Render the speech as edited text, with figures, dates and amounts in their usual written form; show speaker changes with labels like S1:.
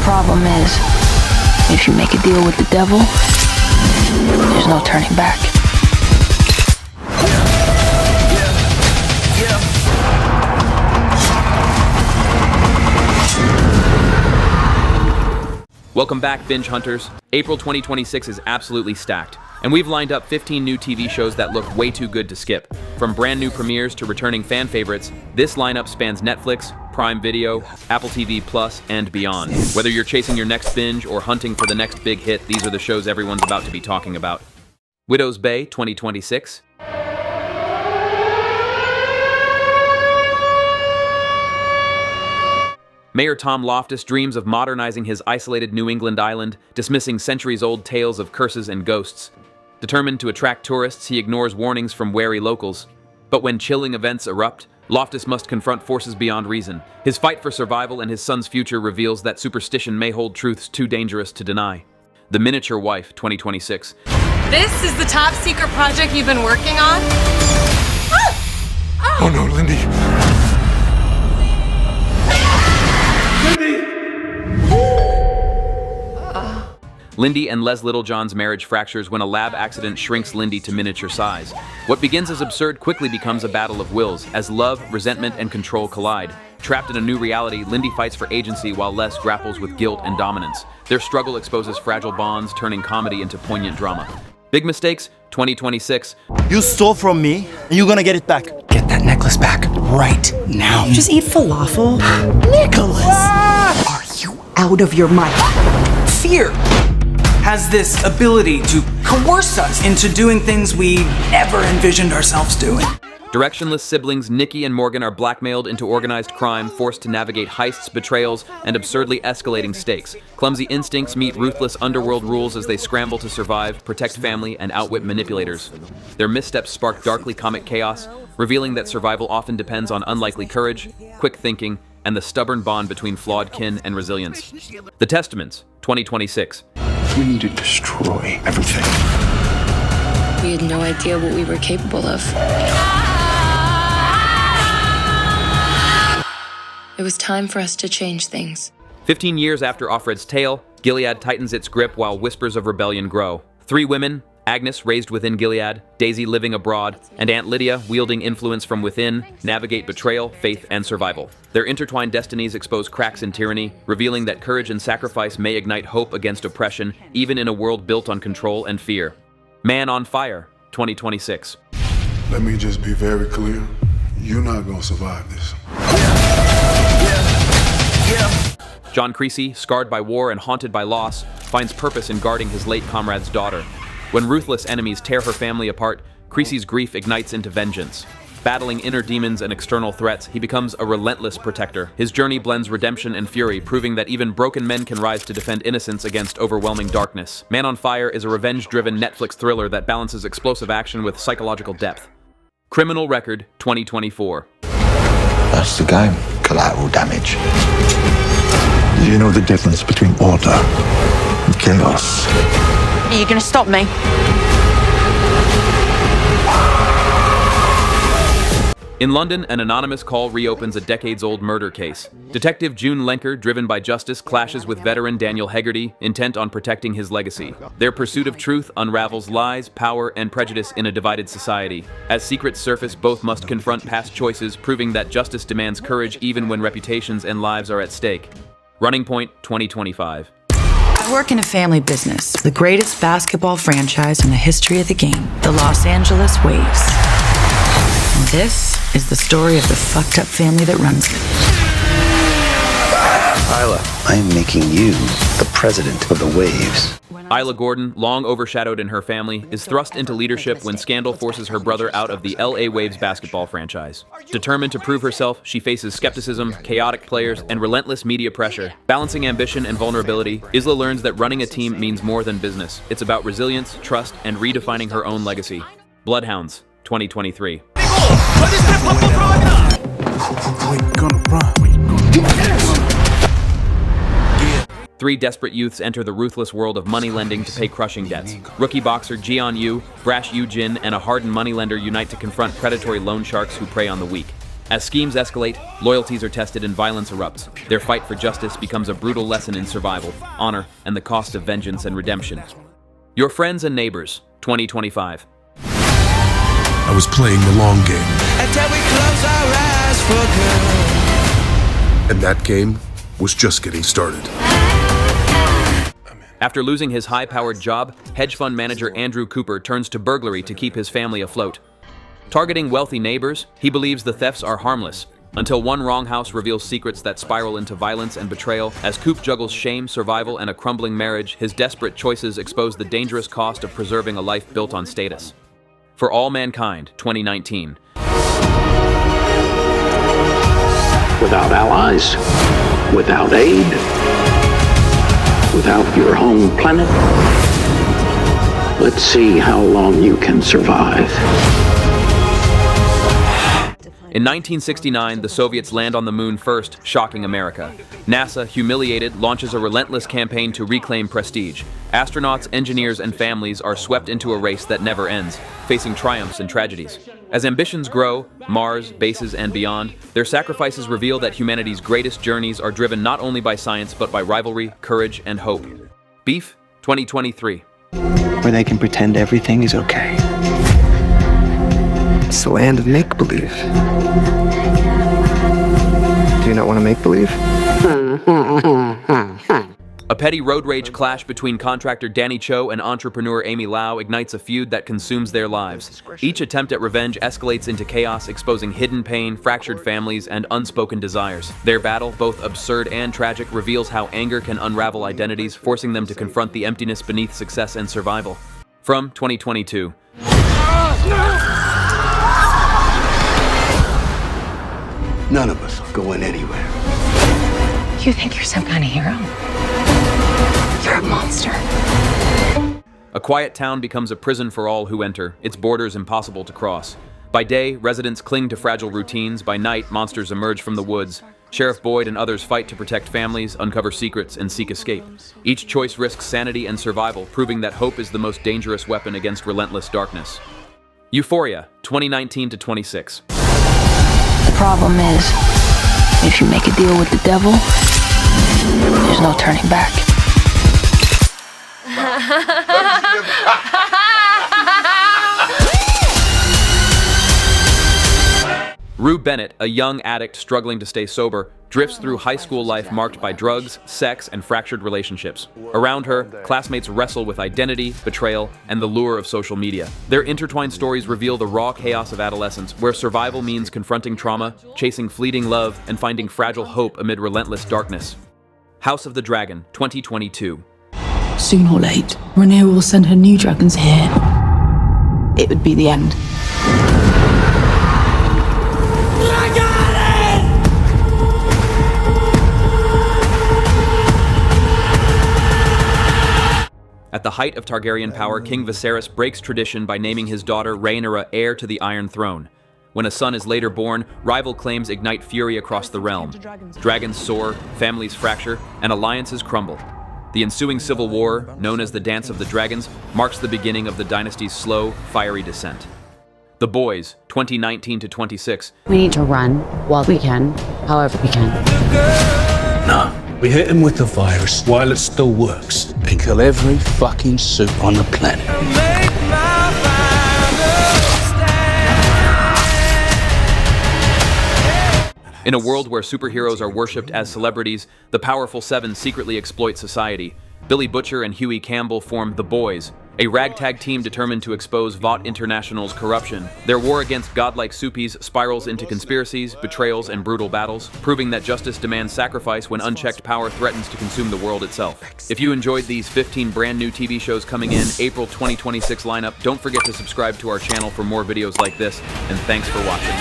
S1: problem is, if you make a deal with the devil, there's no turning back.
S2: Welcome back, Binge Hunters. April 2026 is absolutely stacked, and we've lined up 15 new TV shows that look way too good to skip. From brand new premieres to returning fan favorites, this lineup spans Netflix, Prime Video, Apple TV Plus, and beyond. Whether you're chasing your next binge or hunting for the next big hit, these are the shows everyone's about to be talking about. Widow's Bay 2026. Mayor Tom Loftus dreams of modernizing his isolated New England island, dismissing centuries-old tales of curses and ghosts. Determined to attract tourists, he ignores warnings from wary locals. But when chilling events erupt, Loftus must confront forces beyond reason. His fight for survival and his son's future reveals that superstition may hold truths too dangerous to deny. The Miniature Wife 2026.
S3: This is the top secret project you've been working on?
S4: Oh no, Lindy.
S2: Lindy and Les Littlejohn's marriage fractures when a lab accident shrinks Lindy to miniature size. What begins as absurd quickly becomes a battle of wills, as love, resentment, and control collide. Trapped in a new reality, Lindy fights for agency while Les grapples with guilt and dominance. Their struggle exposes fragile bonds, turning comedy into poignant drama. Big Mistakes 2026.
S5: You stole from me, and you're gonna get it back.
S6: Get that necklace back right now.
S7: You just eat falafel?
S5: Nicholas!
S7: Are you out of your mind?
S6: Fear has this ability to coerce us into doing things we never envisioned ourselves doing.
S2: Directionless siblings Nikki and Morgan are blackmailed into organized crime, forced to navigate heists, betrayals, and absurdly escalating stakes. Clumsy instincts meet ruthless underworld rules as they scramble to survive, protect family, and outwit manipulators. Their missteps spark darkly comic chaos, revealing that survival often depends on unlikely courage, quick thinking, and the stubborn bond between flawed kin and resilience. The Testaments 2026.
S4: We need to destroy everything.
S8: We had no idea what we were capable of. It was time for us to change things.
S2: 15 years after Offred's tale, Gilead tightens its grip while whispers of rebellion grow. Three women, Agnes raised within Gilead, Daisy living abroad, and Aunt Lydia wielding influence from within, navigate betrayal, faith, and survival. Their intertwined destinies expose cracks in tyranny, revealing that courage and sacrifice may ignite hope against oppression, even in a world built on control and fear. Man on Fire 2026.
S4: Let me just be very clear. You're not gonna survive this.
S2: John Creasy, scarred by war and haunted by loss, finds purpose in guarding his late comrade's daughter. When ruthless enemies tear her family apart, Creasy's grief ignites into vengeance. Battling inner demons and external threats, he becomes a relentless protector. His journey blends redemption and fury, proving that even broken men can rise to defend innocence against overwhelming darkness. Man on Fire is a revenge-driven Netflix thriller that balances explosive action with psychological depth. Criminal Record 2024.
S9: That's the game. Collateral damage. Do you know the difference between order and chaos?
S3: Are you gonna stop me?
S2: In London, an anonymous call reopens a decades-old murder case. Detective June Lenker, driven by justice, clashes with veteran Daniel Hegarty, intent on protecting his legacy. Their pursuit of truth unravels lies, power, and prejudice in a divided society. As secrets surface, both must confront past choices, proving that justice demands courage even when reputations and lives are at stake. Running Point 2025.
S7: I work in a family business, the greatest basketball franchise in the history of the game, the Los Angeles Waves. And this is the story of the fucked up family that runs it.
S9: Isla, I am making you the president of the Waves.
S2: Isla Gordon, long overshadowed in her family, is thrust into leadership when scandal forces her brother out of the LA Waves basketball franchise. Determined to prove herself, she faces skepticism, chaotic players, and relentless media pressure. Balancing ambition and vulnerability, Isla learns that running a team means more than business. It's about resilience, trust, and redefining her own legacy. Bloodhounds 2023. Three desperate youths enter the ruthless world of money lending to pay crushing debts. Rookie boxer Jian Yu, brash Yu Jin, and a hardened moneylender unite to confront predatory loan sharks who prey on the weak. As schemes escalate, loyalties are tested and violence erupts. Their fight for justice becomes a brutal lesson in survival, honor, and the cost of vengeance and redemption. Your Friends and Neighbors, 2025.
S10: I was playing the long game.
S11: Until we close our eyes for good.
S10: And that game was just getting started.
S2: After losing his high-powered job, hedge fund manager Andrew Cooper turns to burglary to keep his family afloat. Targeting wealthy neighbors, he believes the thefts are harmless, until one wrong house reveals secrets that spiral into violence and betrayal. As Coop juggles shame, survival, and a crumbling marriage, his desperate choices expose the dangerous cost of preserving a life built on status. For All Mankind, 2019.
S12: Without allies, without aid, without your home planet, let's see how long you can survive.
S2: In 1969, the Soviets land on the moon first, shocking America. NASA, humiliated, launches a relentless campaign to reclaim prestige. Astronauts, engineers, and families are swept into a race that never ends, facing triumphs and tragedies. As ambitions grow, Mars, bases, and beyond, their sacrifices reveal that humanity's greatest journeys are driven not only by science, but by rivalry, courage, and hope. Beef, 2023.
S13: Where they can pretend everything is okay. It's the land of make-believe. Do you not want to make-believe?
S2: A petty road rage clash between contractor Danny Cho and entrepreneur Amy Lau ignites a feud that consumes their lives. Each attempt at revenge escalates into chaos, exposing hidden pain, fractured families, and unspoken desires. Their battle, both absurd and tragic, reveals how anger can unravel identities, forcing them to confront the emptiness beneath success and survival. From 2022.
S9: None of us are going anywhere.
S3: You think you're some kind of hero? You're a monster.
S2: A quiet town becomes a prison for all who enter, its borders impossible to cross. By day, residents cling to fragile routines. By night, monsters emerge from the woods. Sheriff Boyd and others fight to protect families, uncover secrets, and seek escape. Each choice risks sanity and survival, proving that hope is the most dangerous weapon against relentless darkness. Euphoria, 2019 to 26.
S1: The problem is, if you make a deal with the devil, there's no turning back.
S2: Rue Bennett, a young addict struggling to stay sober, drifts through high school life marked by drugs, sex, and fractured relationships. Around her, classmates wrestle with identity, betrayal, and the lure of social media. Their intertwined stories reveal the raw chaos of adolescence, where survival means confronting trauma, chasing fleeting love, and finding fragile hope amid relentless darkness. House of the Dragon, 2022.
S14: Soon or late, Renee will send her new dragons here. It would be the end.
S2: At the height of Targaryen power, King Viserys breaks tradition by naming his daughter Rhaenyra heir to the Iron Throne. When a son is later born, rival claims ignite fury across the realm. Dragons soar, families fracture, and alliances crumble. The ensuing civil war, known as the Dance of the Dragons, marks the beginning of the dynasty's slow, fiery descent. The Boys, 2019 to 26.
S15: We need to run while we can, however we can.
S16: No. We hit him with the virus while it still works.
S9: And kill every fucking suit on the planet.
S2: In a world where superheroes are worshipped as celebrities, the powerful Seven secretly exploit society. Billy Butcher and Huey Campbell form The Boys, a ragtag team determined to expose Vought International's corruption. Their war against godlike suppies spirals into conspiracies, betrayals, and brutal battles, proving that justice demands sacrifice when unchecked power threatens to consume the world itself. If you enjoyed these 15 brand new TV shows coming in April 2026 lineup, don't forget to subscribe to our channel for more videos like this, and thanks for watching.